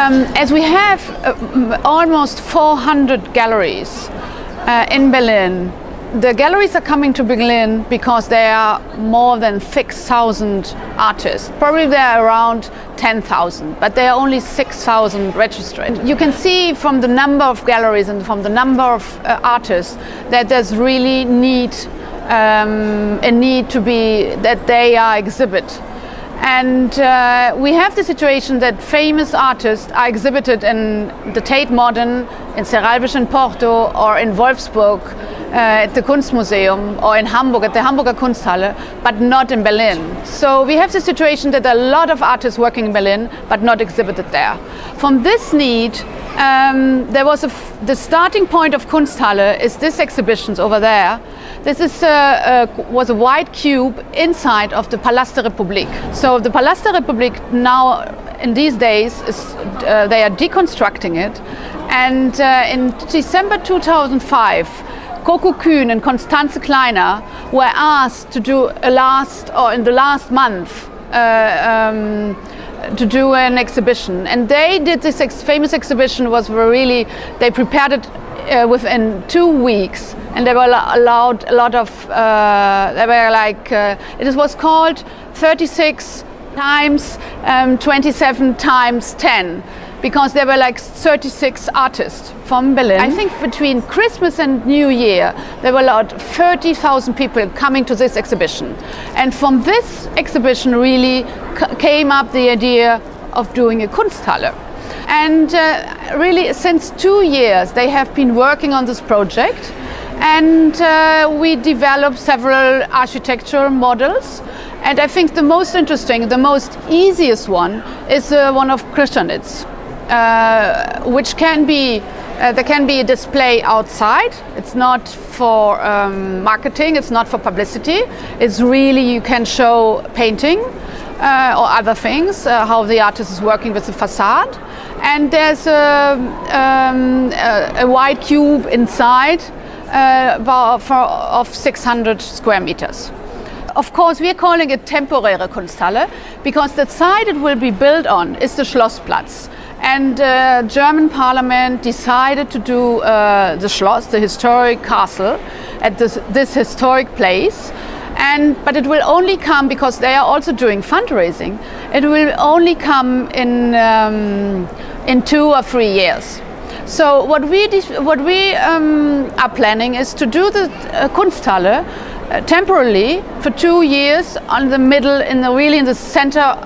As we have almost 400 galleries in Berlin. The galleries are coming to Berlin because there are more than 6,000 artists. Probably there are around 10,000, but there are only 6,000 registered. You can see from the number of galleries and from the number of artists that there's really a need to be, that they are exhibit. And we have the situation that famous artists are exhibited in the Tate Modern, in Serralbisch in Porto, or in Wolfsburg at the Kunstmuseum, or in Hamburg at the Hamburger Kunsthalle, but not in Berlin. So we have the situation that there are a lot of artists working in Berlin, but not exhibited there. From this need, there was the starting point of Kunsthalle is this exhibitions over there. This is, was a white cube inside of the Palast der Republik. So the Palast der Republik now, in these days, they are deconstructing it. And in December 2005, Coco Kuhn and Constanze Kleiner were asked to do in the last month, to do an exhibition. And they did this famous exhibition, they prepared it within 2 weeks, and they were allowed a lot of, it was called 36 times 27 times 10, because there were like 36 artists from Berlin. I think between Christmas and New Year, there were about 30,000 people coming to this exhibition. And from this exhibition really came up the idea of doing a Kunsthalle. And really since 2 years they have been working on this project, and we developed several architectural models. And I think the most interesting, the most easiest one is one of Christianitz, which can be, there can be a display outside. It's not for marketing, it's not for publicity. It's really, you can show painting or other things, how the artist is working with the facade. And there's a white cube inside of 600 square meters. Of course, we are calling it temporäre Kunsthalle because the site it will be built on is the Schlossplatz. And German Parliament decided to do the Schloss, the historic castle, at this historic place. But it will only come, because they are also doing fundraising, it will only come in 2 or 3 years. So what we are planning is to do the Kunsthalle temporarily for 2 years on the middle, really in the center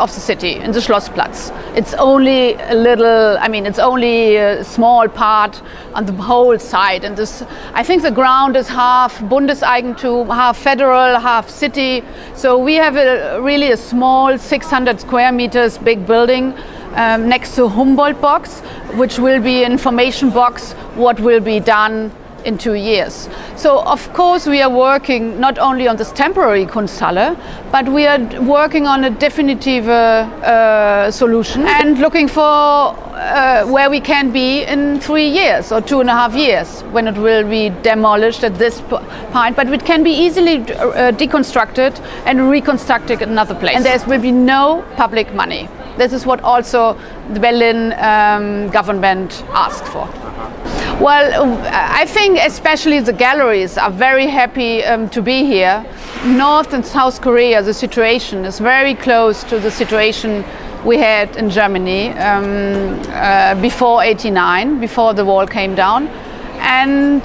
of the city, in the Schlossplatz. It's only a little, it's only a small part on the whole site. And this, I think the ground is half Bundeseigentum, half federal, half city. So we have really a small 600 square meters big building next to Humboldt box, which will be an information box, what will be done in 2 years. So of course we are working not only on this temporary Kunsthalle, but we are working on a definitive solution and looking for where we can be in 3 years or 2.5 years when it will be demolished at this point. But it can be easily deconstructed and reconstructed in another place. And there will be no public money. This is what also the Berlin government asked for. Well, I think especially the galleries are very happy to be here. North and South Korea, the situation is very close to the situation we had in Germany before '89, before the wall came down. And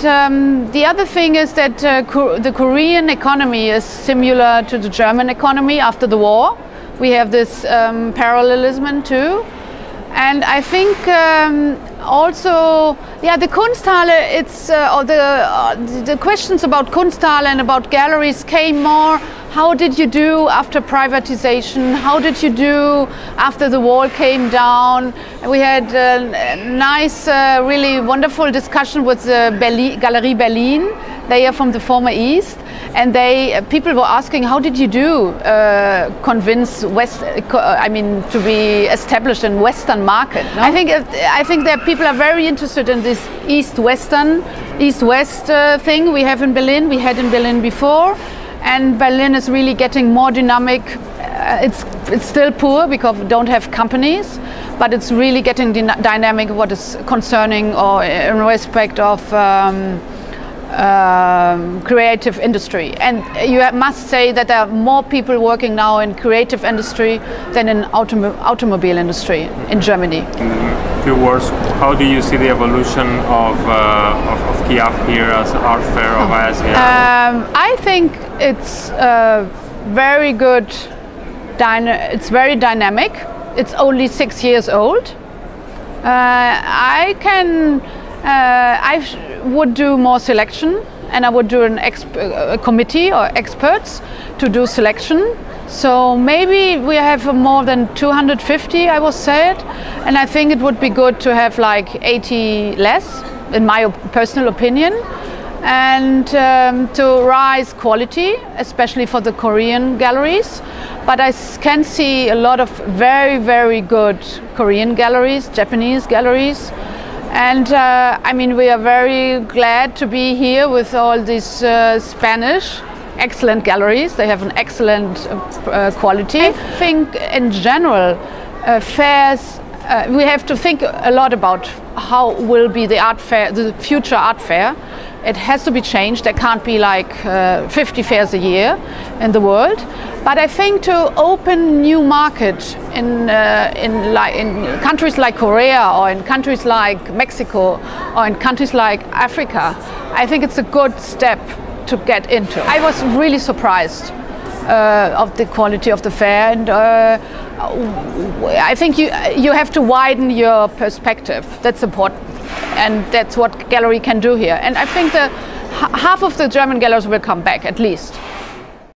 the other thing is that the Korean economy is similar to the German economy after the war. We have this parallelism too. And I think also, yeah, the Kunsthalle, it's the questions about Kunsthalle and about galleries came more, how did you do after privatization? How did you do after the wall came down? We had a nice, really wonderful discussion with the Galerie Berlin. They are from the former East. And people were asking, how did you do convince to be established in Western market? No? I think that people are very interested in this East-West thing we have in Berlin. We had in Berlin before, and Berlin is really getting more dynamic it's still poor because we don't have companies, but it's really getting dynamic what is concerning or in respect of creative industry. And you must say that there are more people working now in creative industry than in automobile industry in Germany. In a few words, how do you see the evolution of KIAF here as an art fair of Asia? I think it's very good. It's very dynamic. It's only 6 years old. I would do more selection, and I would do a committee or experts to do selection. So maybe we have more than 250, I was said, and I think it would be good to have like 80 less, in my personal opinion, and to rise quality, especially for the Korean galleries. But I can see a lot of very, very good Korean galleries, Japanese galleries. And I mean, we are very glad to be here with all these Spanish excellent galleries. They have an excellent quality. I think in general, fairs, we have to think a lot about how will be the art fair, the future art fair. It has to be changed. There can't be like 50 fairs a year in the world. But I think to open new market in countries like Korea or in countries like Mexico or in countries like Africa, I think it's a good step to get into. I was really surprised of the quality of the fair, and I think you have to widen your perspective. That's important, and that's what gallery can do here. And I think half of the German galleries will come back at least.